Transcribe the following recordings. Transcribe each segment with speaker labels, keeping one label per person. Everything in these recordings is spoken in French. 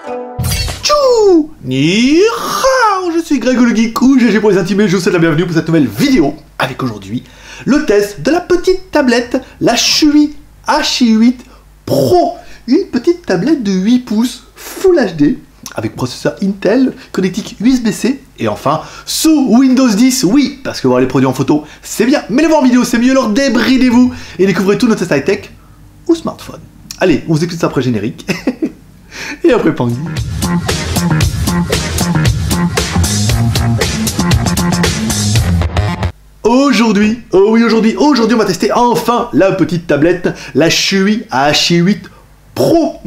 Speaker 1: Tchou Ni hao, je suis Greg le Geek ou GG pour les intimés, je vous souhaite la bienvenue pour cette nouvelle vidéo avec aujourd'hui le test de la petite tablette, la Shui HI8 Pro, une petite tablette de 8 pouces Full HD avec processeur Intel, connectique USB-C et enfin sous Windows 10, oui, parce que voir les produits en photo c'est bien, mais les voir en vidéo c'est mieux, alors débridez-vous et découvrez tout notre test high-tech ou smartphone. Allez, on vous écoute ça après générique et après Pangui. Aujourd'hui, oh oui, aujourd'hui, on va tester enfin la petite tablette, la Shui HI8 Pro.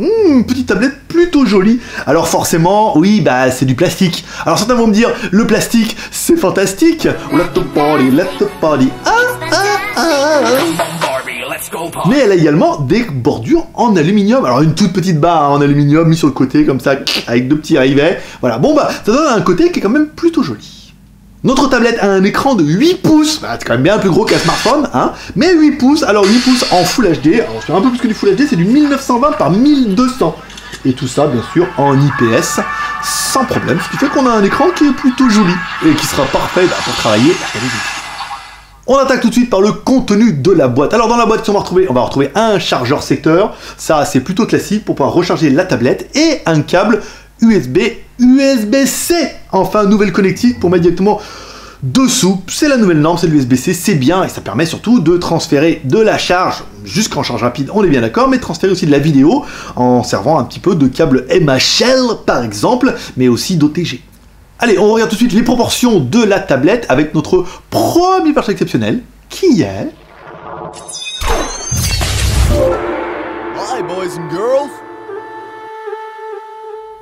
Speaker 1: Petite tablette plutôt jolie. Alors forcément, oui, bah c'est du plastique. Alors certains vont me dire, le plastique, c'est fantastique. Let the party. Mais elle a également des bordures en aluminium. Alors une toute petite barre en aluminium mise sur le côté comme ça, avec deux petits rivets. Voilà, bon bah ça donne un côté qui est quand même plutôt joli. Notre tablette a un écran de 8 pouces, bah, c'est quand même bien plus gros qu'un smartphone, hein, mais 8 pouces, alors 8 pouces en Full HD, alors c'est un peu plus que du Full HD, c'est du 1920 par 1200. Et tout ça, bien sûr, en IPS, sans problème, ce qui fait qu'on a un écran qui est plutôt joli, et qui sera parfait pour travailler la qualité. On attaque tout de suite par le contenu de la boîte. Alors dans la boîte, on va retrouver un chargeur secteur, ça c'est plutôt classique pour pouvoir recharger la tablette, et un câble USB-C. Enfin, nouvelle connectique pour mettre directement dessous. C'est la nouvelle norme, c'est l'USB-C, c'est bien et ça permet surtout de transférer de la charge jusqu'en charge rapide, on est bien d'accord, mais de transférer aussi de la vidéo en servant un petit peu de câble MHL par exemple, mais aussi d'OTG. Allez, on regarde tout de suite les proportions de la tablette avec notre premier perso exceptionnel qui est...
Speaker 2: Hi boys and girls.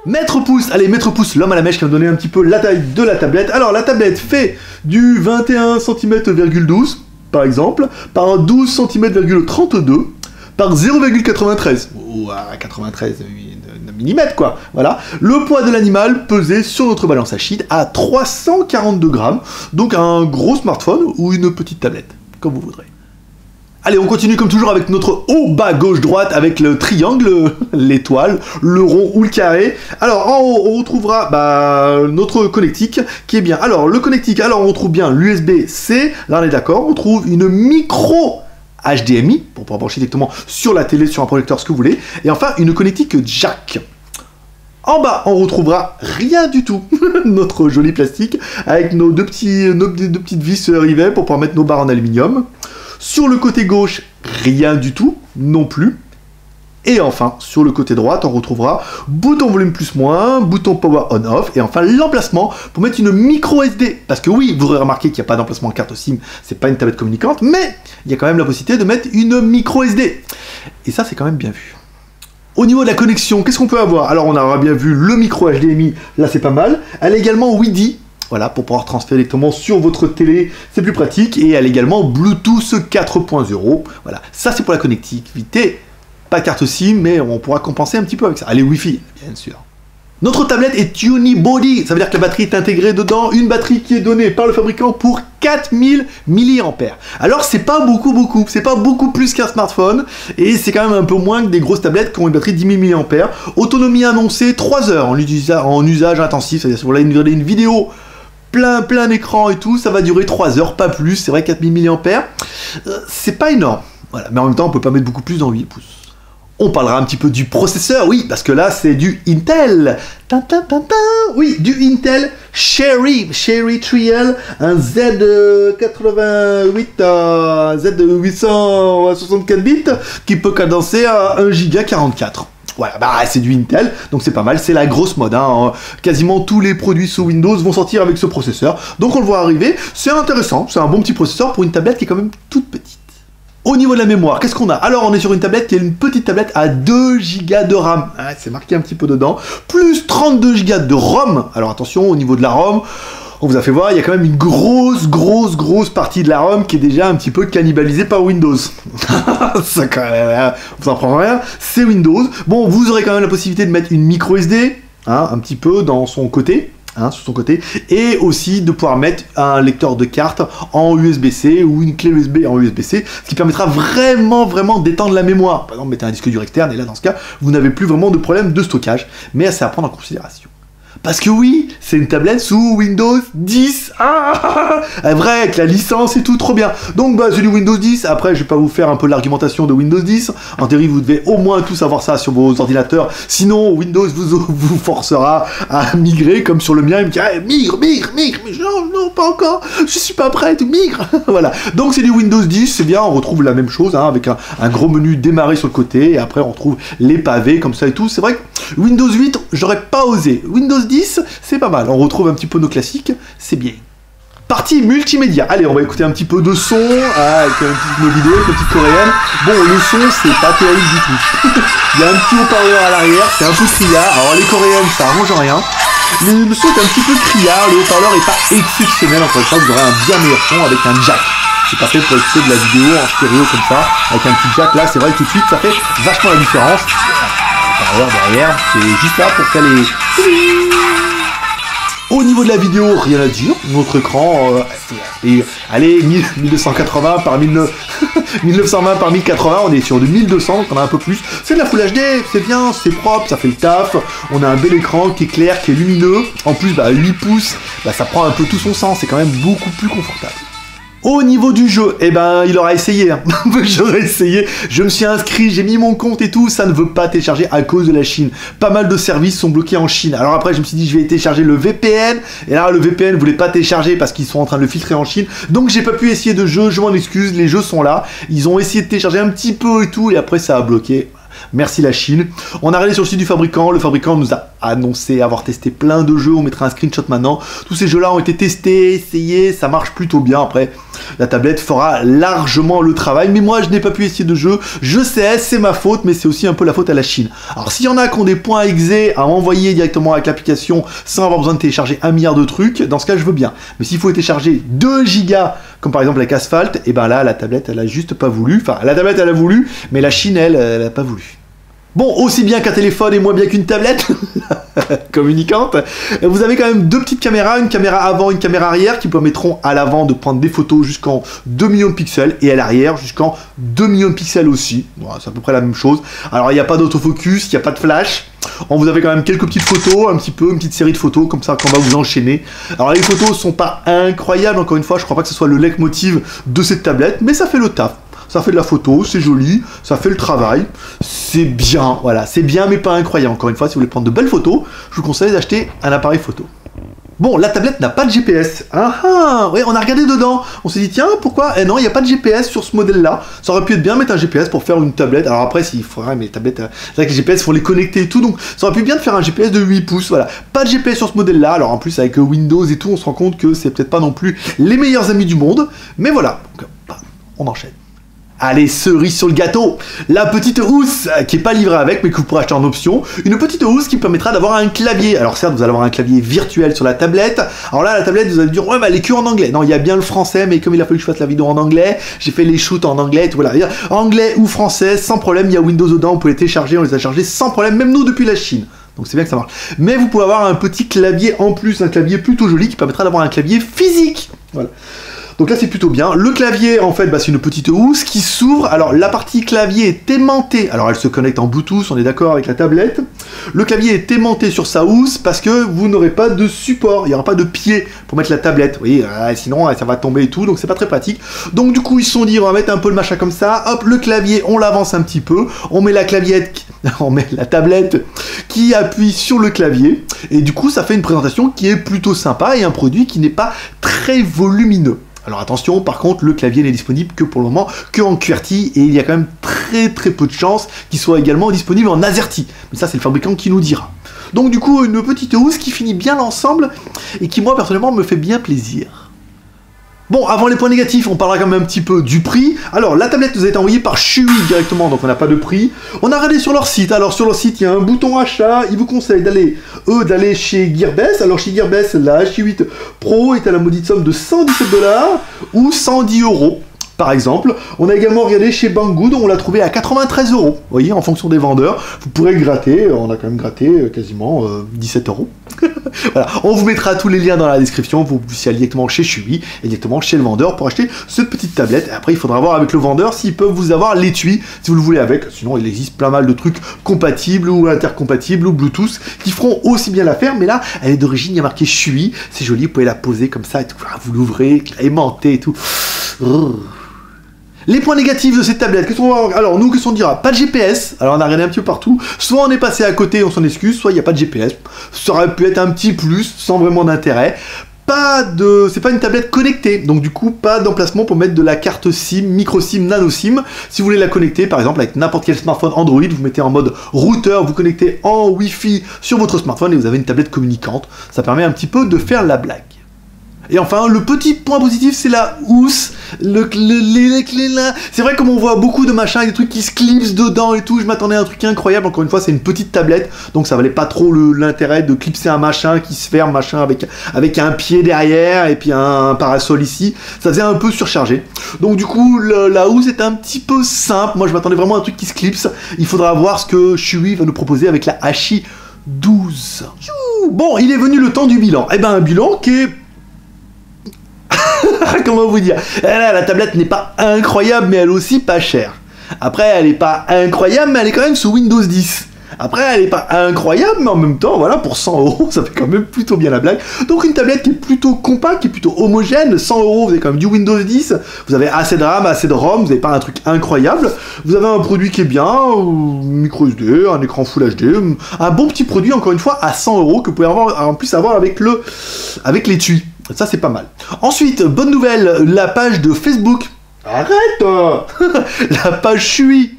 Speaker 1: Mètre pouce, allez, mètre pouce, l'homme à la mèche qui va me donner un petit peu la taille de la tablette. Alors la tablette fait du 21 cm,12 par exemple, par 12 cm,32 par 0,93 ou à 93 mm quoi, voilà. Le poids de l'animal pesé sur notre balance Achide à 342 grammes, donc un gros smartphone ou une petite tablette, comme vous voudrez. Allez, on continue comme toujours avec notre haut, bas, gauche, droite, avec le triangle, l'étoile, le rond ou le carré. Alors, en haut, on retrouvera notre connectique qui est bien. Alors, le connectique, alors on trouve bien l'USB-C, là on est d'accord, on trouve une micro HDMI, pour pouvoir brancher directement sur la télé, sur un projecteur, ce que vous voulez. Et enfin, une connectique jack. En bas, on retrouvera rien du tout, notre joli plastique, avec nos deux petites vis rivets pour pouvoir mettre nos barres en aluminium. Sur le côté gauche, rien du tout, non plus. Et enfin, sur le côté droit, on retrouvera bouton volume plus-moins, bouton power on-off, et enfin l'emplacement pour mettre une micro SD. Parce que oui, vous aurez remarqué qu'il n'y a pas d'emplacement en carte SIM, c'est pas une tablette communicante, mais il y a quand même la possibilité de mettre une micro SD. Et ça, c'est quand même bien vu. Au niveau de la connexion, qu'est-ce qu'on peut avoir? Alors, on aura bien vu le micro HDMI, là c'est pas mal. Elle a également Wi-Fi. Voilà, pour pouvoir transférer directement sur votre télé, c'est plus pratique. Et elle a également Bluetooth 4.0. Voilà, ça c'est pour la connectivité. Pas de carte SIM, mais on pourra compenser un petit peu avec ça. Allez, Wi-Fi, bien sûr. Notre tablette est unibody, ça veut dire que la batterie est intégrée dedans, une batterie qui est donnée par le fabricant pour 4000 mAh. Alors c'est pas beaucoup, c'est pas beaucoup plus qu'un smartphone, et c'est quand même un peu moins que des grosses tablettes qui ont une batterie de 10 000 mAh. Autonomie annoncée, 3 heures en usage intensif, c'est-à-dire si vous voulez une vidéo plein écran et tout, ça va durer 3 heures, pas plus. C'est vrai, 4000 mAh, c'est pas énorme. Voilà, mais en même temps, on peut pas mettre beaucoup plus dans 8 pouces. On parlera un petit peu du processeur, oui, parce que là, c'est du Intel. Oui, du Intel Cherry Trial, un Z88, Z864 bits, qui peut cadencer à 1 Go 44. Voilà, bah c'est du Intel, donc c'est pas mal, c'est la grosse mode, hein. Quasiment tous les produits sous Windows vont sortir avec ce processeur, donc on le voit arriver, c'est intéressant, c'est un bon petit processeur pour une tablette qui est quand même toute petite. Au niveau de la mémoire, qu'est-ce qu'on a? Alors on est sur une tablette qui est une petite tablette à 2 Go de RAM, ah, c'est marqué un petit peu dedans, plus 32 Go de ROM, alors attention au niveau de la ROM, on vous a fait voir, il y a quand même une grosse partie de la ROM qui est déjà un petit peu cannibalisée par Windows. Ça quand même, on vous en prend rien, c'est Windows. Bon, vous aurez quand même la possibilité de mettre une micro SD, hein, un petit peu dans son côté. hein, sur son côté, et aussi de pouvoir mettre un lecteur de carte en USB-C ou une clé USB en USB-C, ce qui permettra vraiment d'étendre la mémoire. Par exemple, mettez un disque dur externe, et là, dans ce cas, vous n'avez plus vraiment de problème de stockage, mais c'est à prendre en considération. Parce que oui, c'est une tablette sous Windows 10. Vrai, avec la licence et tout, trop bien. Donc bah c'est du Windows 10. Après, je vais pas vous faire un peu l'argumentation de Windows 10. En théorie, vous devez au moins tous avoir ça sur vos ordinateurs. Sinon, Windows vous forcera à migrer, comme sur le mien. Il me dit migre. Mais non, pas encore. Je suis pas prête, migre. Voilà. Donc c'est du Windows 10. C'est bien. On retrouve la même chose hein, avec un gros menu démarrer sur le côté. Et après, on retrouve les pavés comme ça et tout. C'est vrai que Windows 8, j'aurais pas osé. Windows 10, c'est pas mal. On retrouve un petit peu nos classiques, c'est bien. Partie multimédia. Allez, on va écouter un petit peu de son avec nos vidéos, une petite coréenne. Bon, le son, c'est pas terrible du tout. Il y a un petit haut-parleur à l'arrière, c'est un peu criard. Alors, les coréennes, ça arrange rien. Le son est un petit peu criard, le haut-parleur est pas exceptionnel. Encore une fois, vous aurez un bien meilleur son avec un jack. C'est pas fait pour écouter de la vidéo en stéréo comme ça, avec un petit jack. Là, c'est vrai que tout de suite, ça fait vachement la différence. Derrière, c'est juste là pour faire les... Au niveau de la vidéo, rien à dire. Notre écran, allez, 1280 par 1920 par 1080, on est sur du 1200, donc on a un peu plus. C'est de la Full HD, c'est bien, c'est propre, ça fait le taf. On a un bel écran qui est clair, qui est lumineux. En plus, 8 pouces, ça prend un peu tout son sens, c'est quand même beaucoup plus confortable. Au niveau du jeu, il aura essayé. Hein. J'aurais essayé. Je me suis inscrit, j'ai mis mon compte et tout. Ça ne veut pas télécharger à cause de la Chine. Pas mal de services sont bloqués en Chine. Alors après, je me suis dit, je vais télécharger le VPN. Et là, le VPN ne voulait pas télécharger parce qu'ils sont en train de le filtrer en Chine. Donc, j'ai pas pu essayer de jeu. Je m'en excuse. Les jeux sont là. Ils ont essayé de télécharger un petit peu et tout. Et après, ça a bloqué. Merci la Chine. On a regardé sur le site du fabricant. Le fabricant nous a annoncé avoir testé plein de jeux. On mettra un screenshot maintenant. Tous ces jeux-là ont été testés, essayés. Ça marche plutôt bien. Après, la tablette fera largement le travail. Mais moi, je n'ai pas pu essayer de jeu. Je sais, c'est ma faute, mais c'est aussi un peu la faute à la Chine. Alors, s'il y en a qui ont des points exe à envoyer directement avec l'application sans avoir besoin de télécharger 1 milliard de trucs, dans ce cas, je veux bien. Mais s'il faut télécharger 2 gigas, comme par exemple avec Asphalt, et là, la tablette, elle a juste pas voulu. Enfin, la tablette, elle a voulu, mais la Chine, elle a pas voulu. Bon, aussi bien qu'un téléphone et moins bien qu'une tablette communicante, vous avez quand même 2 petites caméras, une caméra avant, une caméra arrière, qui permettront à l'avant de prendre des photos jusqu'en 2 millions de pixels, et à l'arrière jusqu'en 2 millions de pixels aussi. Voilà, c'est à peu près la même chose. Alors, il n'y a pas d'autofocus, il n'y a pas de flash. Vous avez quand même quelques petites photos, une petite série de photos, comme ça, qu'on va vous enchaîner. Alors, les photos sont pas incroyables, encore une fois, je crois pas que ce soit le leitmotiv de cette tablette, mais ça fait le taf. Ça fait de la photo, c'est joli, ça fait le travail, c'est bien, voilà, c'est bien mais pas incroyable. Encore une fois, si vous voulez prendre de belles photos, je vous conseille d'acheter un appareil photo. Bon, la tablette n'a pas de GPS. Oui, on a regardé dedans. On s'est dit, tiens, pourquoi? Eh non, il n'y a pas de GPS sur ce modèle-là. Ça aurait pu être bien mettre un GPS pour faire une tablette. Alors après, s'il faudrait, mais les tablettes, c'est vrai que les GPS, il faut les connecter et tout. Donc, ça aurait pu bien de faire un GPS de 8 pouces. Voilà. Pas de GPS sur ce modèle-là. Alors en plus, avec Windows et tout, on se rend compte que c'est peut-être pas non plus les meilleurs amis du monde. Mais voilà. Donc, on enchaîne. Allez, cerise sur le gâteau, la petite housse qui n'est pas livrée avec, mais que vous pourrez acheter en option. Une petite housse qui permettra d'avoir un clavier. Alors certes, vous allez avoir un clavier virtuel sur la tablette. Alors là, la tablette, vous allez dire, ouais, elle est que en anglais. Non, il y a bien le français, mais comme il a fallu que je fasse la vidéo en anglais, j'ai fait les shoots en anglais, et tout, voilà. Anglais ou français, sans problème, il y a Windows dedans, vous pouvez les télécharger, on les a chargés sans problème, même nous depuis la Chine. Donc c'est bien que ça marche. Mais vous pouvez avoir un petit clavier en plus, un clavier plutôt joli qui permettra d'avoir un clavier physique. Voilà. Donc là c'est plutôt bien. Le clavier en fait c'est une petite housse qui s'ouvre. Alors la partie clavier est aimantée. Alors elle se connecte en Bluetooth, on est d'accord avec la tablette. Le clavier est aimanté sur sa housse parce que vous n'aurez pas de support. Il n'y aura pas de pied pour mettre la tablette. Vous voyez, sinon ça va tomber et tout, donc c'est pas très pratique. Donc du coup ils se sont dit on va mettre un peu le machin comme ça. Hop, le clavier on l'avance un petit peu. On met la claviette, on met la tablette qui appuie sur le clavier. Et du coup ça fait une présentation qui est plutôt sympa et un produit qui n'est pas très volumineux. Alors attention, par contre, le clavier n'est disponible que pour le moment, que en QWERTY, et il y a quand même très peu de chances qu'il soit également disponible en AZERTY. Mais ça, c'est le fabricant qui nous dira. Donc du coup, une petite housse qui finit bien l'ensemble, et qui, moi, personnellement, me fait bien plaisir. Bon, avant les points négatifs, on parlera quand même un petit peu du prix. Alors, la tablette nous a été envoyée par Shui directement, donc on n'a pas de prix. On a regardé sur leur site. Alors, sur leur site, il y a un bouton achat. Ils vous conseillent d'aller chez Gearbest. Alors, chez Gearbest, la H8 Pro est à la maudite somme de 117 $ ou 110 €. par exemple. On a également regardé chez Banggood, on l'a trouvé à 93 €. Vous voyez, en fonction des vendeurs, vous pourrez le gratter. On a quand même gratté quasiment 17 €. Voilà, on vous mettra tous les liens dans la description. Vous puissiez aller directement chez Chewy et directement chez le vendeur pour acheter cette petite tablette. Et après, il faudra voir avec le vendeur s'ils peuvent vous avoir l'étui si vous le voulez avec. Sinon, il existe plein mal de trucs compatibles ou intercompatibles ou Bluetooth qui feront aussi bien l'affaire. Mais là, elle est d'origine, il y a marqué Chewy. C'est joli, vous pouvez la poser comme ça et tout. Vous l'ouvrez, aimanter et tout. Les points négatifs de cette tablette, qu'est-ce qu'on va voir? Alors nous, qu'est-ce qu'on dira? Pas de GPS, alors on a regardé un petit peu partout, soit on est passé à côté, on s'en excuse, soit il n'y a pas de GPS, ça aurait pu être un petit plus, sans vraiment d'intérêt. C'est pas une tablette connectée, donc du coup pas d'emplacement pour mettre de la carte SIM, micro SIM, nano SIM. Si vous voulez la connecter, par exemple avec n'importe quel smartphone Android, vous mettez en mode routeur, vous connectez en Wi-Fi sur votre smartphone et vous avez une tablette communicante. Ça permet un petit peu de faire la blague. Et enfin, le petit point positif, c'est la housse. C'est vrai, comme on voit beaucoup de machins avec des trucs qui se clipsent dedans et tout, je m'attendais à un truc incroyable. Encore une fois, c'est une petite tablette, donc ça valait pas trop l'intérêt de clipser un machin qui se ferme, machin avec un pied derrière et puis un parasol ici. Ça faisait un peu surchargé. Donc du coup, la housse est un petit peu simple. Moi, je m'attendais vraiment à un truc qui se clipse. Il faudra voir ce que Chewy va nous proposer avec la Hachi 12. Bon, il est venu le temps du bilan. Eh ben, un bilan qui est... Comment vous dire? La tablette n'est pas incroyable, mais elle est aussi pas chère. Après, elle est pas incroyable, mais elle est quand même sous Windows 10. Après, elle est pas incroyable, mais en même temps, voilà, pour 100 €, ça fait quand même plutôt bien la blague. Donc une tablette qui est plutôt compacte, qui est plutôt homogène. 100 €, vous avez quand même du Windows 10, vous avez assez de RAM, assez de ROM, vous n'avez pas un truc incroyable. Vous avez un produit qui est bien, micro SD, un écran Full HD, un bon petit produit, encore une fois, à 100 € que vous pouvez en plus avoir avec l'étui. Ça, c'est pas mal. Ensuite, bonne nouvelle, la page de Facebook. Arrête La page Chewy.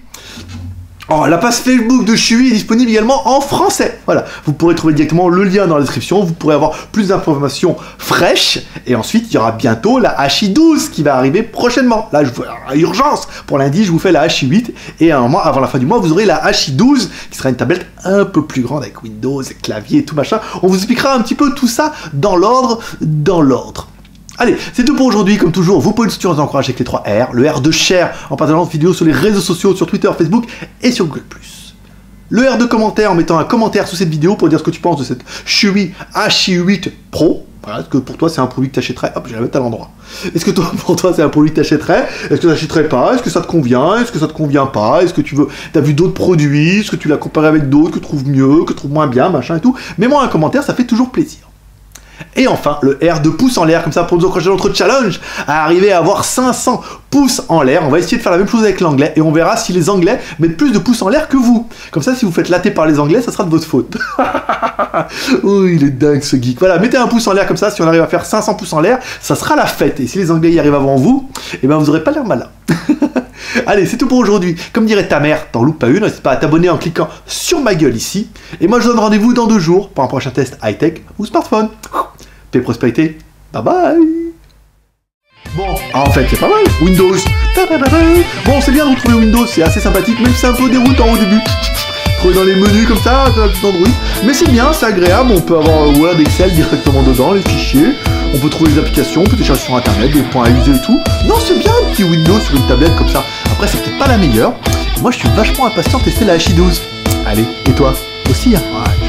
Speaker 1: Oh, la page Facebook de Chewy est disponible également en français. Voilà, vous pourrez trouver directement le lien dans la description. Vous pourrez avoir plus d'informations fraîches. Et ensuite, il y aura bientôt la Hachi 12 qui va arriver prochainement. Là, je vous à urgence. Pour lundi, je vous fais la Hachi 8. Et un mois avant la fin du mois, vous aurez la Hachi 12 qui sera une tablette un peu plus grande avec Windows, clavier, tout machin. On vous expliquera un petit peu tout ça dans l'ordre. Allez, c'est tout pour aujourd'hui. Comme toujours, vous pouvez nous soutenir et nous encourager avec les 3 R. Le R de share en partageant cette vidéo sur les réseaux sociaux, sur Twitter, Facebook et sur Google+. Le R de commentaire en mettant un commentaire sous cette vidéo pour dire ce que tu penses de cette Chewy Hachi 8 Pro. Voilà, est-ce que pour toi c'est un produit que tu achèterais? Hop, je vais la mettre à l'endroit. Est-ce que pour toi c'est un produit que tu achèterais? Est-ce que tu n'achèterais pas? Est-ce que ça te convient? Est-ce que ça te convient pas? Est-ce que tu as vu d'autres produits? Est-ce que tu l'as comparé avec d'autres que tu trouves mieux, que tu trouves moins bien, machin et tout? Mets-moi un commentaire, ça fait toujours plaisir. Et enfin, le R de pouce en l'air, comme ça pour nous encourager notre challenge à arriver à avoir 500 pouces en l'air. On va essayer de faire la même chose avec l'anglais et on verra si les anglais mettent plus de pouces en l'air que vous. Comme ça, si vous faites latter par les anglais, ça sera de votre faute. Oh, il est dingue ce geek. Voilà, mettez un pouce en l'air comme ça, si on arrive à faire 500 pouces en l'air, ça sera la fête. Et si les anglais y arrivent avant vous, eh ben vous aurez pas l'air malin. Allez, c'est tout pour aujourd'hui. Comme dirait ta mère, t'en loupes pas une. N'hésite pas à t'abonner en cliquant sur ma gueule ici. Et moi, je donne rendez-vous dans 2 jours pour un prochain test high-tech ou smartphone. Paix et prospérité. Bye bye. Bon, en fait, c'est pas mal. Windows. Bon, c'est bien de retrouver Windows. C'est assez sympathique, même si c'est un peu déroutant au début. Trouver dans les menus comme ça, Android. Mais c'est bien, c'est agréable. On peut avoir Word, Excel directement dedans, les fichiers. On peut trouver les applications, on peut télécharger sur internet, des points à user et tout. Non, c'est bien un petit Windows sur une tablette comme ça. Après, c'est peut-être pas la meilleure. Moi, je suis vachement impatient de tester la Hachi 12. Allez, et toi aussi, hein? Ouais.